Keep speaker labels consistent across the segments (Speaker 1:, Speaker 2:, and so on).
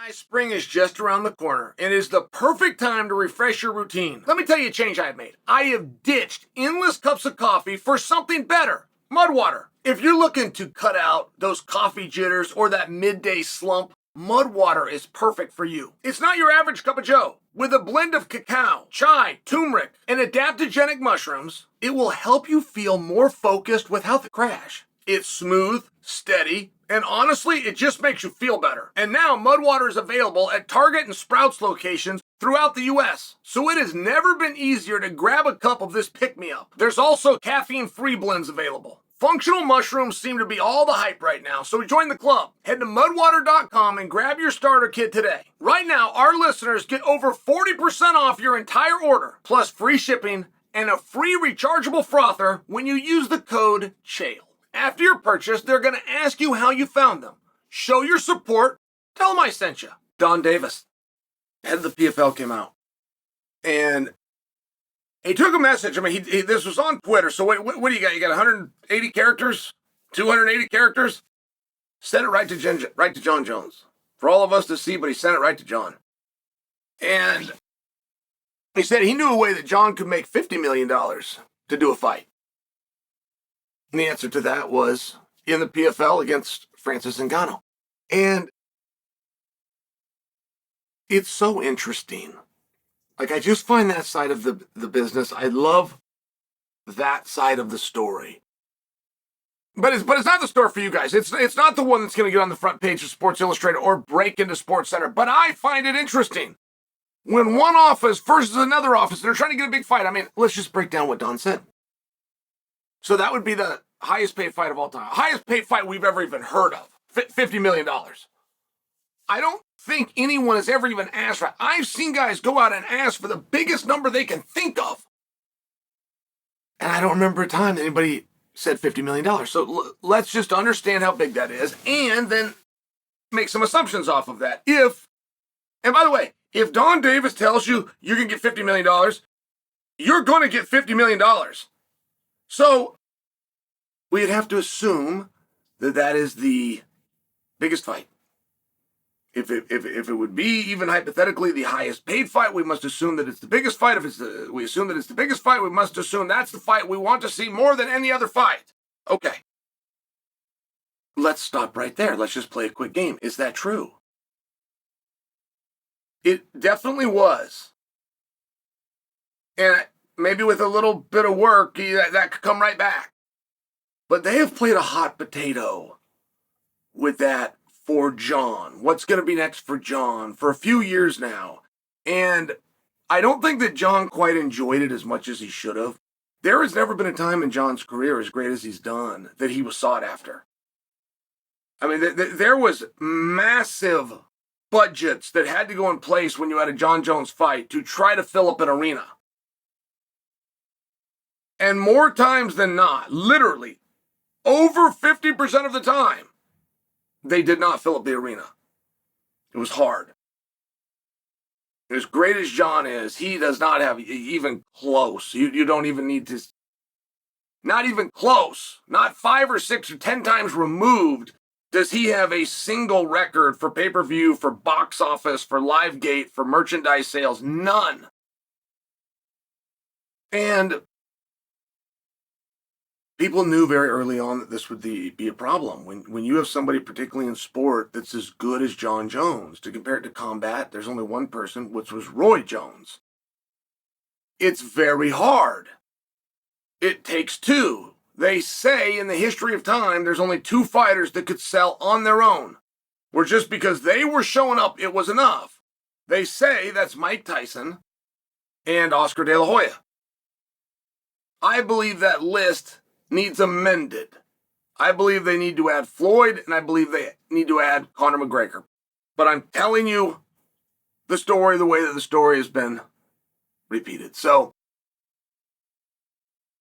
Speaker 1: Guys, spring is just around the corner and is the perfect time to refresh your routine. Let me tell you a change I have made. I have ditched endless cups of coffee for something better, mud water. If you're looking to cut out those coffee jitters or that midday slump, mud water is perfect for you. It's not your average cup of joe. With a blend of cacao, chai, turmeric, and adaptogenic mushrooms, it will help you feel more focused without the crash. It's smooth, steady, and honestly, it just makes you feel better. And now mud water is available at Target and Sprouts locations throughout the US. So it has never been easier to grab a cup of this pick-me-up. There's also caffeine-free blends available. Functional mushrooms seem to be all the hype right now, so join the club. Head to mudwater.com and grab your starter kit today. Right now, our listeners get over 40% off your entire order, plus free shipping and a free rechargeable frother when you use the code CHAEL. After your purchase, they're going to ask you how you found them. Show your support. Tell them I sent you. Don Davis, head of the PFL, came out. And he took a message. I mean, this was on Twitter. So what do you got? You got 180 characters? 280 characters? Sent it right to Jon Jones. For all of us to see, but he sent it right to Jon. And he said he knew a way that Jon could make $50 million to do a fight. And the answer to that was in the PFL against Francis Ngannou. And it's so interesting. Like, I just find that side of the business. I love that side of the story. But it's not the story for you guys. It's not the one that's going to get on the front page of Sports Illustrated or break into Sports Center. But I find it interesting. When one office versus another office, they're trying to get a big fight. I mean, let's just break down what Don said. So that would be the highest paid fight of all time. Highest paid fight we've ever even heard of. $50 million. I don't think anyone has ever even asked for it. I've seen guys go out and ask for the biggest number they can think of. And I don't remember a time that anybody said $50 million. So let's just understand how big that is and then make some assumptions off of that. And by the way, if Don Davis tells you you're going to get $50 million, you're going to get $50 million. So we'd have to assume that that is the biggest fight. If it would be even hypothetically the highest paid fight, we must assume that it's the biggest fight. We assume that it's the biggest fight, we must assume that's the fight we want to see more than any other fight. Okay. Let's stop right there. Let's just play a quick game. Is that true? It definitely was. And maybe with a little bit of work, that could come right back. But they have played a hot potato with that for Jon. What's going to be next for Jon for a few years now. And I don't think that Jon quite enjoyed it as much as he should have. There has never been a time in Jon's career, as great as he's done, that he was sought after. I mean, there was massive budgets that had to go in place when you had a Jon Jones fight to try to fill up an arena. And more times than not, literally, over 50% of the time, they did not fill up the arena. It was hard. As great as Jon is, he does not have even close. You don't even need to, not even close, not 5 or 6 or 10 times removed, does he have a single record for pay-per-view, for box office, for live gate, for merchandise sales. None. And people knew very early on that this would be a problem. When you have somebody, particularly in sport, that's as good as Jon Jones, to compare it to combat, there's only one person, which was Roy Jones. It's very hard. It takes two. They say in the history of time, there's only 2 fighters that could sell on their own. Where just because they were showing up, it was enough. They say that's Mike Tyson and Oscar De La Hoya. I believe that list needs amended. I believe they need to add Floyd, and I believe they need to add Conor McGregor. But I'm telling you the story the way that the story has been repeated. So,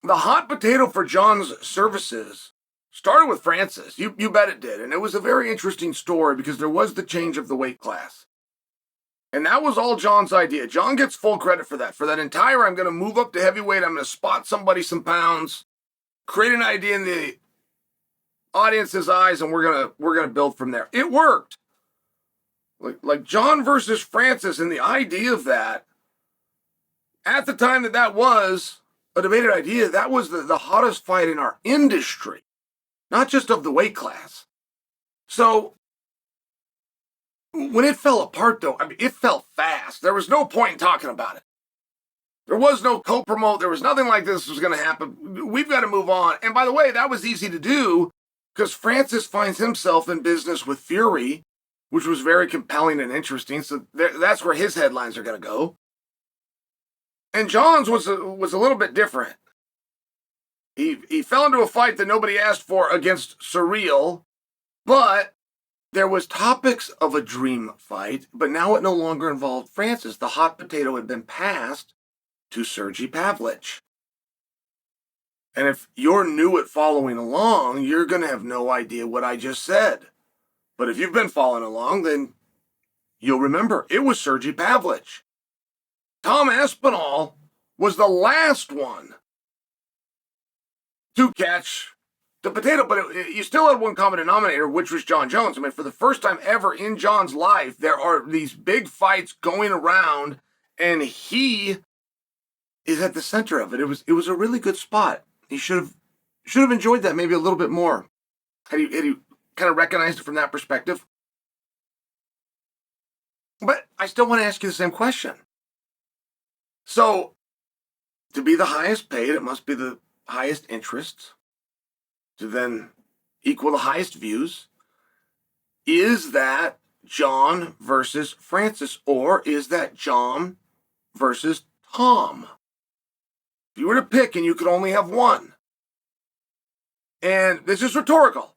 Speaker 1: the hot potato for Jon's services started with Francis. You bet it did. And it was a very interesting story because there was the change of the weight class. And that was all Jon's idea. Jon gets full credit for that. For that entire, I'm going to move up to heavyweight, I'm going to spot somebody some pounds, create an idea in the audience's eyes, and we're gonna build from there. It worked. Like Jon versus Francis, and the idea of that, at the time that was a debated idea, that was the hottest fight in our industry, not just of the weight class. So when it fell apart, though, I mean, it fell fast. There was no point in talking about it. There was no co-promote. There was nothing like this was going to happen. We've got to move on. And by the way, that was easy to do because Francis finds himself in business with Fury, which was very compelling and interesting. So that's where his headlines are going to go. And Jon's was a little bit different. He fell into a fight that nobody asked for against Surreal, but there was topics of a dream fight, but now it no longer involved Francis. The hot potato had been passed to Sergey Pavlich. And if you're new at following along, you're going to have no idea what I just said. But if you've been following along, then you'll remember it was Sergey Pavlich. Tom Aspinall was the last one to catch the potato, but you still had one common denominator, which was Jon Jones. I mean, for the first time ever in Jon's life, there are these big fights going around, and he is at the center of it. It was a really good spot. He should have enjoyed that maybe a little bit more had he kind of recognized it from that perspective. But I still want to ask you the same question. So, to be the highest paid, it must be the highest interest. To then equal the highest views. Is that Jon versus Francis, or is that Jon versus Tom? If you were to pick and you could only have one. And this is rhetorical.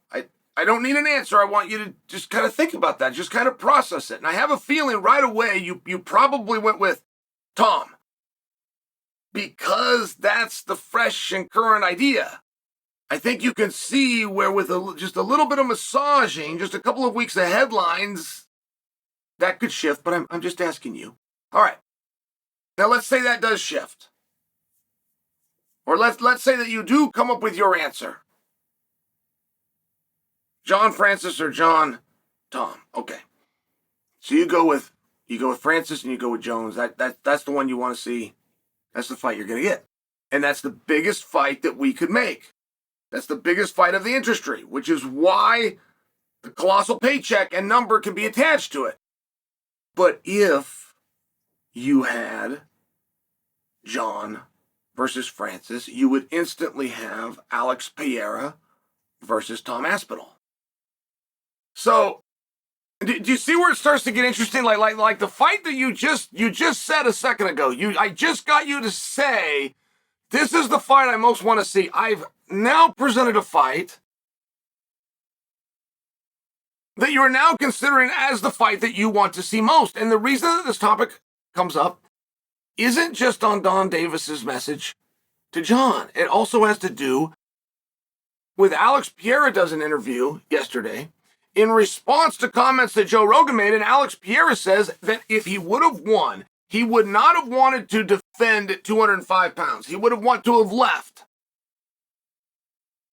Speaker 1: I don't need an answer. I want you to just kind of think about that. Just kind of process it. And I have a feeling right away you probably went with Tom. Because that's the fresh and current idea. I think you can see where with just a little bit of massaging, just a couple of weeks of headlines, that could shift, but I'm just asking you. All right. Now let's say that does shift. Or let's say that you do come up with your answer. Jon Francis or Jon Tom. Okay. So you go with Francis and you go with Jones. That's the one you want to see. That's the fight you're going to get. And that's the biggest fight that we could make. That's the biggest fight of the industry, which is why the colossal paycheck and number can be attached to it. But if you had Jon versus Francis, you would instantly have Alex Pereira versus Tom Aspinall. So, do you see where it starts to get interesting? Like the fight that you just said a second ago. I just got you to say, this is the fight I most want to see. I've now presented a fight that you are now considering as the fight that you want to see most. And the reason that this topic comes up isn't just on Don Davis's message to Jon. It also has to do with Alex Pereira does an interview yesterday in response to comments that Joe Rogan made, and Alex Pereira says that if he would have won, he would not have wanted to defend at 205 pounds. He would have wanted to have left.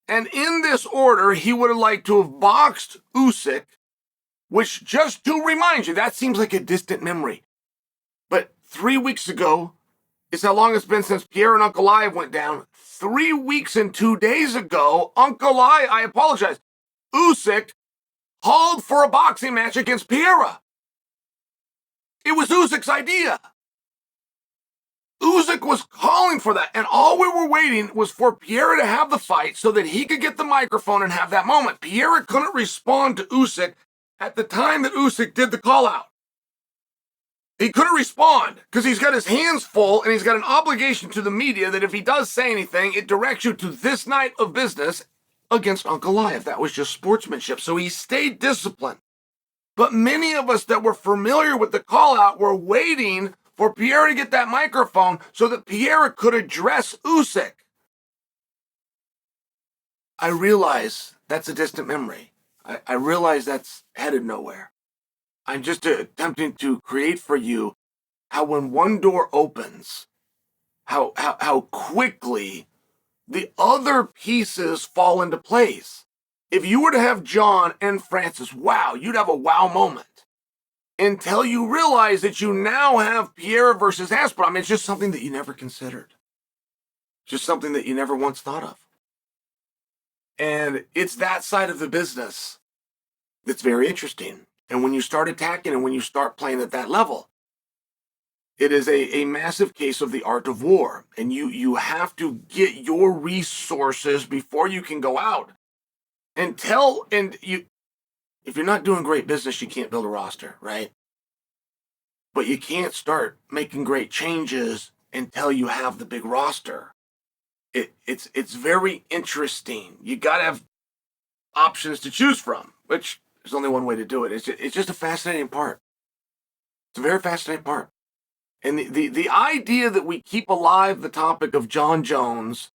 Speaker 1: And in this order, he would have liked to have boxed Usyk, which, just to remind you, that seems like a distant memory. But 3 weeks ago is how long it's been since Pierre and Uncle I went down. 3 weeks and 2 days ago, I apologize, Usyk called for a boxing match against Pereira. It was Usyk's idea. Usyk was calling for that, and all we were waiting was for Pereira to have the fight so that he could get the microphone and have that moment. Pereira couldn't respond to Usyk at the time that Usyk did the call-out. He couldn't respond because he's got his hands full and he's got an obligation to the media that if he does say anything, it directs you to this night of business against Uncle I, if that was just sportsmanship. So he stayed disciplined. But many of us that were familiar with the call-out were waiting for Pereira to get that microphone so that Pereira could address Usyk. I realize that's a distant memory. I realize that's headed nowhere. I'm just attempting to create for you how when one door opens, how quickly the other pieces fall into place. If you were to have Jon and Francis, wow, you'd have a wow moment. until you realize that you now have Pierre versus Aspinall. I mean, it's just something that you never considered. Just something that you never once thought of. And it's that side of the business that's very interesting. And when you start attacking and when you start playing at that level, it is a massive case of the art of war. And you have to get your resources before you can go out if you're not doing great business, you can't build a roster, right? But you can't start making great changes until you have the big roster. It's very interesting. You got to have options to choose from, which there's only one way to do it. It's just a fascinating part. It's a very fascinating part. And the idea that we keep alive the topic of Jon Jones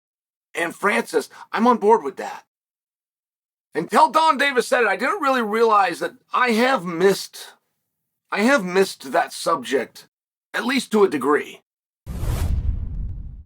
Speaker 1: and Francis, I'm on board with that. Until Don Davis said it, I didn't really realize that I have missed that subject, at least to a degree.